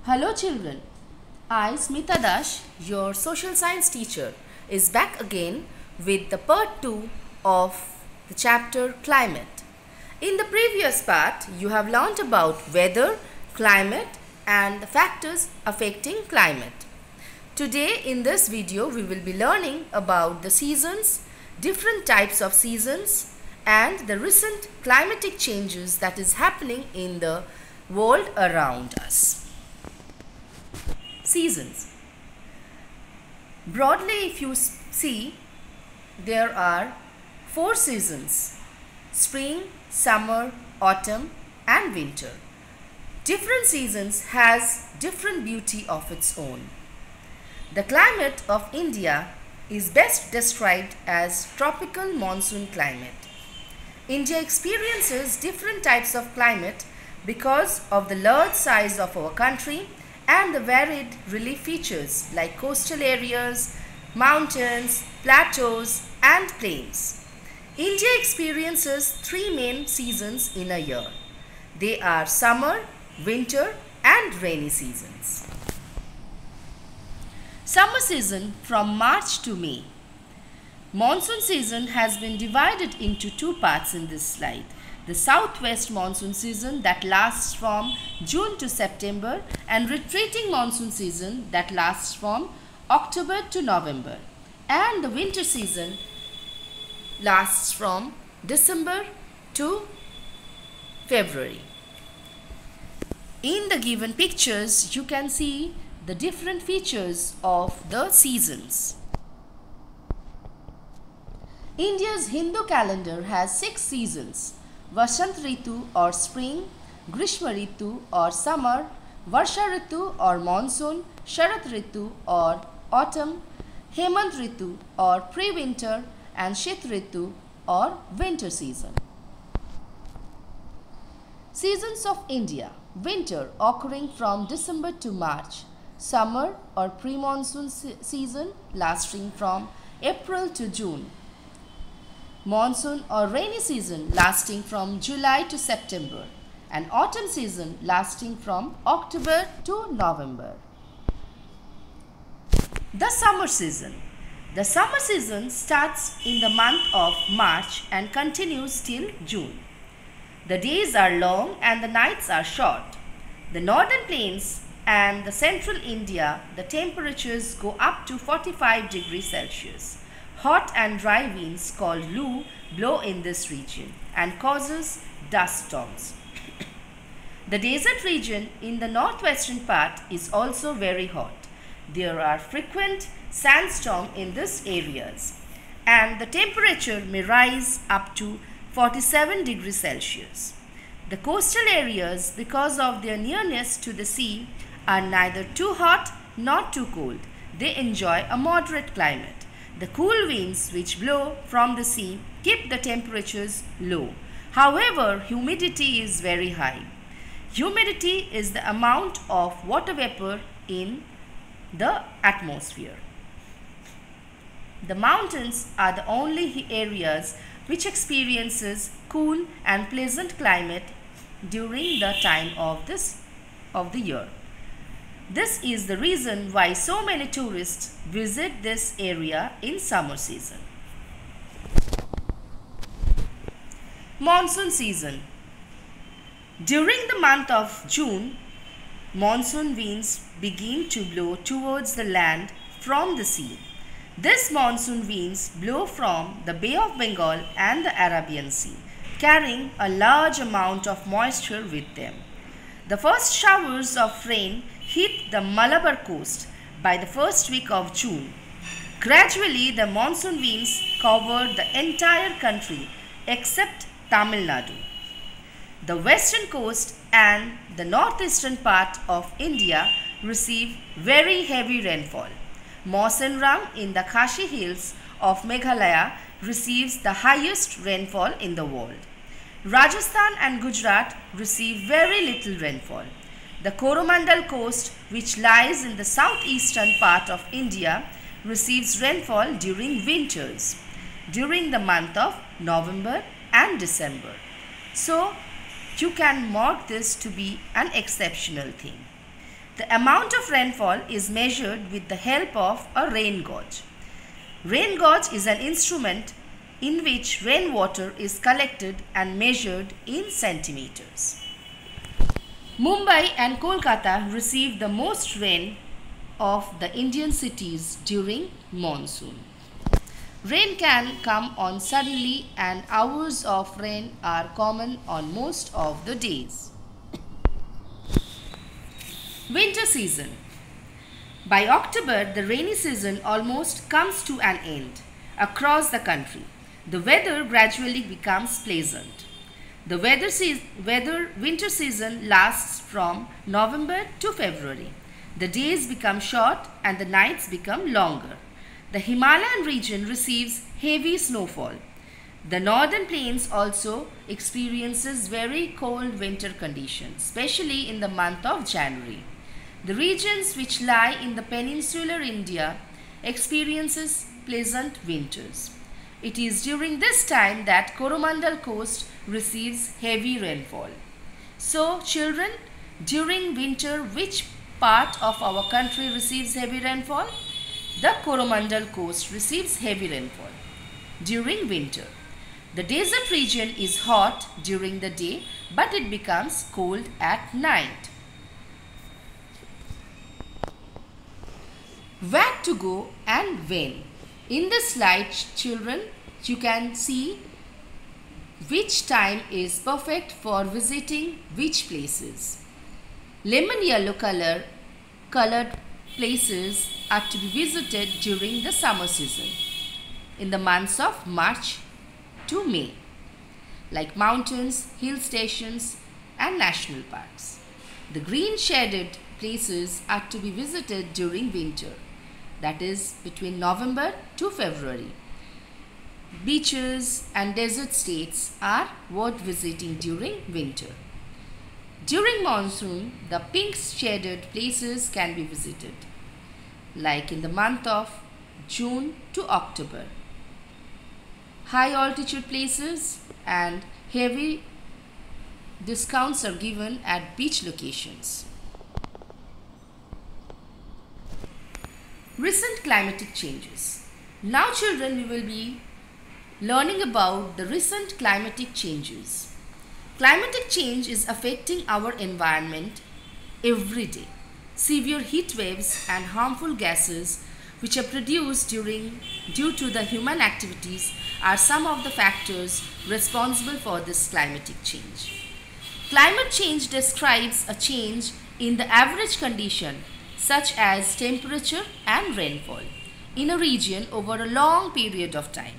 Hello children, I Smita Dash, your social science teacher, is back again with the part 2 of the chapter Climate. In the previous part, you have learnt about weather, climate and the factors affecting climate. Today in this video, we will be learning about the seasons, different types of seasons and the recent climatic changes that is happening in the world around us. Seasons. Broadly, if you see, there are 4 seasons: spring, summer, autumn and winter. Different seasons has different beauty of its own. The climate of India is best described as tropical monsoon climate. India experiences different types of climate because of the large size of our country and the varied relief features like coastal areas, mountains, plateaus and plains. India experiences 3 main seasons in a year. They are summer, winter and rainy seasons. Summer season from March to May. Monsoon season has been divided into 2 parts in this slide. The southwest monsoon season that lasts from June to September and retreating monsoon season that lasts from October to November, and the winter season lasts from December to February. In the given pictures, you can see the different features of the seasons. India's Hindu calendar has 6 seasons: Vasant Ritu or spring, Grishma Ritu or summer, Varsha Ritu or monsoon, Sharat Ritu or autumn, Hemant Ritu or pre-winter and Shit Ritu or winter season. Seasons of India: winter occurring from December to March, summer or pre-monsoon season lasting from April to June, monsoon or rainy season lasting from July to September, and autumn season lasting from October to November. The summer season. The summer season starts in the month of March and continues till June. The days are long and the nights are short. The northern plains and the central India, the temperatures go up to 45 degrees Celsius. Hot and dry winds called Loo blow in this region and causes dust storms. The desert region in the northwestern part is also very hot. There are frequent sandstorms in these areas and the temperature may rise up to 47 degrees Celsius. The coastal areas, because of their nearness to the sea, are neither too hot nor too cold. They enjoy a moderate climate. The cool winds which blow from the sea keep the temperatures low. However, humidity is very high. Humidity is the amount of water vapor in the atmosphere. The mountains are the only areas which experiences cool and pleasant climate during the time of the year. This is the reason why so many tourists visit this area in summer season. Monsoon season. During the month of June, monsoon winds begin to blow towards the land from the sea. These monsoon winds blow from the Bay of Bengal and the Arabian Sea, carrying a large amount of moisture with them. The first showers of rain hit the Malabar coast by the first week of June. Gradually, the monsoon winds covered the entire country except Tamil Nadu. The western coast and the northeastern part of India receive very heavy rainfall. Mawsynram in the Khashi Hills of Meghalaya receives the highest rainfall in the world. Rajasthan and Gujarat receive very little rainfall. The Coromandel coast, which lies in the southeastern part of India, receives rainfall during winters, during the month of November and December. So, you can mark this to be an exceptional thing. The amount of rainfall is measured with the help of a rain gauge. Rain gauge is an instrument in which rainwater is collected and measured in centimeters. Mumbai and Kolkata receive the most rain of the Indian cities during monsoon. Rain can come on suddenly and hours of rain are common on most of the days. Winter season. By October, the rainy season almost comes to an end across the country. The weather gradually becomes pleasant. The winter season lasts from November to February. The days become short and the nights become longer. The Himalayan region receives heavy snowfall. The northern plains also experiences very cold winter conditions, especially in the month of January. The regions which lie in the peninsular India experiences pleasant winters. It is during this time that Coromandel coast receives heavy rainfall. So children, during winter, which part of our country receives heavy rainfall? The Coromandel coast receives heavy rainfall during winter. The desert region is hot during the day, but it becomes cold at night. Where to go and when? In this slide, children, you can see which time is perfect for visiting which places. Lemon yellow colored places are to be visited during the summer season in the months of March to May, like mountains, hill stations and national parks. The green shaded places are to be visited during winter, that is between November to February. Beaches and desert states are worth visiting during winter. During monsoon, the pink shaded places can be visited, like in the month of June to October. High altitude places and heavy discounts are given at beach locations. Recent climatic changes. Now children, we will be learning about the recent climatic changes. Climatic change is affecting our environment every day. Severe heat waves and harmful gases which are produced due to the human activities are some of the factors responsible for this climatic change. Climate change describes a change in the average condition such as temperature and rainfall in a region over a long period of time.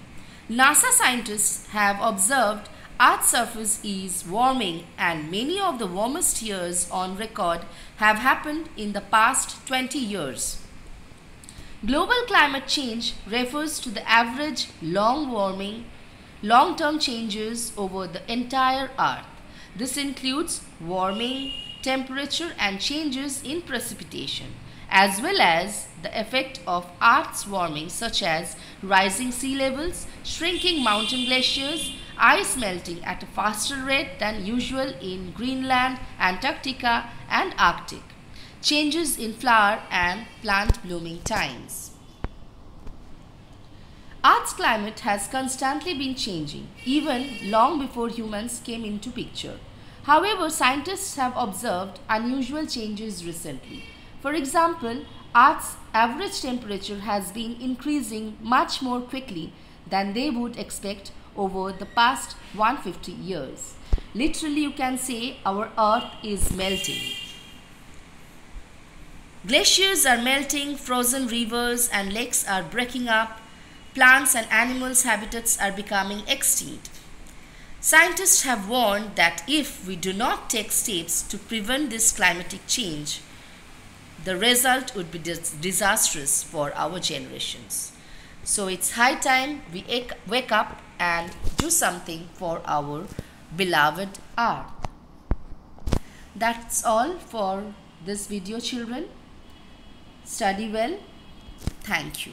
NASA scientists have observed Earth's surface is warming and many of the warmest years on record have happened in the past 20 years. Global climate change refers to the average long-term changes over the entire Earth. This includes warming, temperature and changes in precipitation, as well as the effect of Earth's warming such as rising sea levels, shrinking mountain glaciers, ice melting at a faster rate than usual in Greenland, Antarctica and Arctic, changes in flower and plant blooming times. Earth's climate has constantly been changing, even long before humans came into picture. However, scientists have observed unusual changes recently. For example, Earth's average temperature has been increasing much more quickly than they would expect over the past 150 years. Literally, you can say our Earth is melting. Glaciers are melting, frozen rivers and lakes are breaking up, plants and animals' habitats are becoming extinct. Scientists have warned that if we do not take steps to prevent this climatic change, the result would be disastrous for our generations. So it's high time we wake up and do something for our beloved Earth. That's all for this video, children. Study well. Thank you.